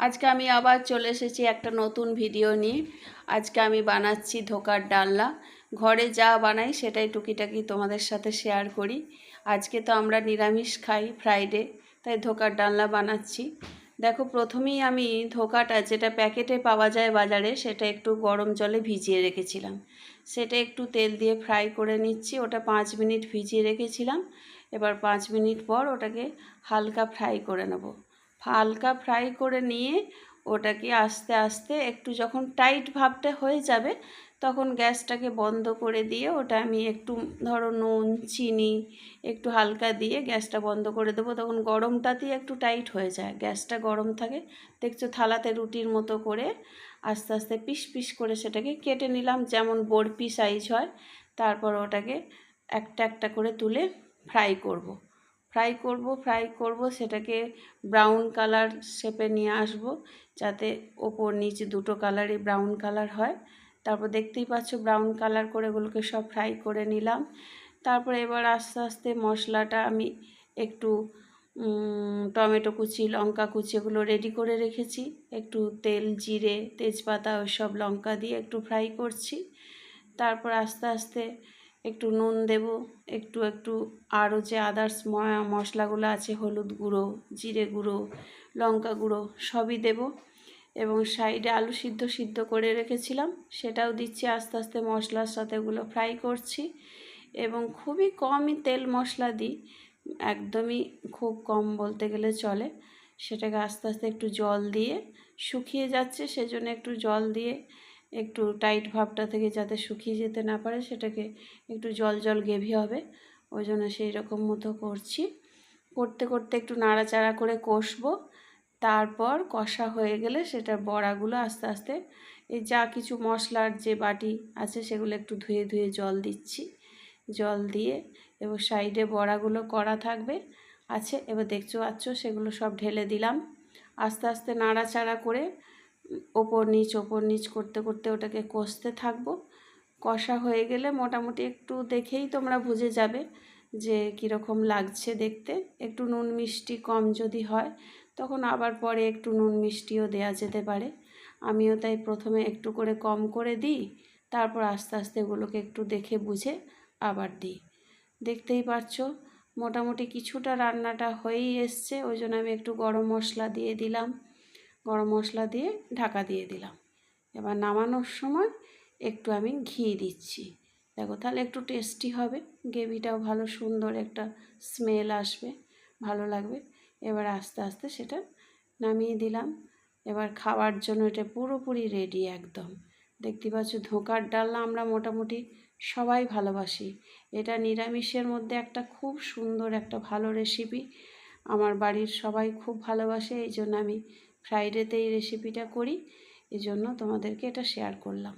আজকে আমি আবার চলে এসেছি একটা নতুন ভিডিও নিয়ে। আজকে আমি বানাচ্ছি ধোকার ডালনা। ঘরে যা বানাই সেটাই টুকিটাকি তোমাদের সাথে শেয়ার করি। আজকে তো আমরা নিরামিষ খাই, ফ্রাইডে, তাই ধোকার ডালনা বানাচ্ছি। দেখো, প্রথমেই আমি ধোকাটা যেটা প্যাকেটে পাওয়া যায় বাজারে, সেটা একটু গরম জলে ভিজিয়ে রেখেছিলাম। সেটা একটু তেল দিয়ে ফ্রাই করে নিচ্ছি। ওটা 5 মিনিট ভিজিয়ে রেখেছিলাম। এবার 5 মিনিট পর ওটাকে হালকা ফ্রাই করে নেব। হালকা ফ্রাই করে নিয়ে ওটাকে আস্তে আস্তে একটু যখন টাইট ভাবটা হয়ে যাবে, তখন গ্যাসটাকে বন্ধ করে দিয়ে ওটা আমি একটু ধরো নুন, চিনি একটু হালকা দিয়ে গ্যাসটা বন্ধ করে দেবো। তখন গরমটাতেই একটু টাইট হয়ে যায়, গ্যাসটা গরম থাকে। দেখছো, থালাতে রুটির মতো করে আস্তে আস্তে পিস পিস করে সেটাকে কেটে নিলাম, যেমন বরফি সাইজ হয়। তারপর ওটাকে একটা একটা করে তুলে ফ্রাই করব। সেটাকে ব্রাউন কালার শেপে নিয়ে আসব, যাতে ওপর নিচ দুটো কালারই ব্রাউন কালার হয়। তারপর দেখতেই পাচ্ছ ব্রাউন কালার করে ওগুলোকে সব ফ্রাই করে নিলাম। তারপর এবার আস্তে আস্তে মশলাটা আমি একটু টমেটো কুচি, লঙ্কা কুচি এগুলো রেডি করে রেখেছি। একটু তেল, জিরে, তেজপাতা ওইসব লঙ্কা দিয়ে একটু ফ্রাই করছি। তারপর আস্তে আস্তে একটু নুন দেব, একটু একটু আরও যে আদার্স মশলাগুলো আছে, হলুদ গুঁড়ো, জিরে গুঁড়ো, লঙ্কা গুঁড়ো সবই দেব। এবং সাইডে আলু সিদ্ধ করে রেখেছিলাম, সেটাও দিচ্ছি। আস্তে আস্তে মশলার সাথে ওগুলো ফ্রাই করছি এবং খুবই কমই তেল মশলা দিই, একদমই খুব কম বলতে গেলে চলে। সেটাকে আস্তে আস্তে একটু জল দিয়ে, শুকিয়ে যাচ্ছে সেজন্য একটু জল দিয়ে, একটু টাইট ভাবটা থেকে যাতে শুকিয়ে যেতে না পারে, সেটাকে একটু জল গ্রেভি হবে, ওই জন্য সেই রকম মতো করছি। করতে করতে একটু নাড়াচাড়া করে কষবো। তারপর কষা হয়ে গেলে সেটার বড়াগুলো আস্তে আস্তে, এই যা কিছু মশলার যে বাটি আছে সেগুলো একটু ধুয়ে জল দিচ্ছি। জল দিয়ে এবার সাইডে বড়াগুলো করা থাকবে আছে, এবার দেখতে পাচ্ছ সেগুলো সব ঢেলে দিলাম। আস্তে আস্তে নাড়াচাড়া করে ওপর নিচ করতে করতে ওটাকে কষতে থাকবো। কষা হয়ে গেলে মোটামুটি একটু দেখেই তোমরা বুঝে যাবে যে কীরকম লাগছে দেখতে। একটু নুন মিষ্টি কম যদি হয়, তখন আবার পরে একটু নুন মিষ্টিও দেওয়া যেতে পারে। আমিও তাই প্রথমে একটু করে কম করে দিই, তারপর আস্তে আস্তে এগুলোকে একটু দেখে বুঝে আবার দিই। দেখতেই পাচ্ছো মোটামুটি কিছুটা রান্নাটা হয়েই এসছে, ওই জন্য আমি একটু গরম মশলা দিয়ে দিলাম। গরম মশলা দিয়ে ঢাকা দিয়ে দিলাম। এবার নামানোর সময় একটু আমি ঘি দিচ্ছি। দেখো, তাহলে একটু টেস্টি হবে, গ্রেভিটাও ভালো সুন্দর একটা স্মেল আসবে, ভালো লাগবে। এবার আস্তে আস্তে সেটা নামিয়ে দিলাম। এবার খাওয়ার জন্য এটা পুরোপুরি রেডি একদম। দেখতে পাচ্ছ ধোকার ডালনা আমরা মোটামুটি সবাই ভালোবাসি। এটা নিরামিষের মধ্যে একটা খুব সুন্দর একটা ভালো রেসিপি। আমার বাড়ির সবাই খুব ভালোবাসে, এই জন্য আমি ফ্রাইডেতে এই রেসিপিটা করি, এই জন্য তোমাদেরকে এটা শেয়ার করলাম।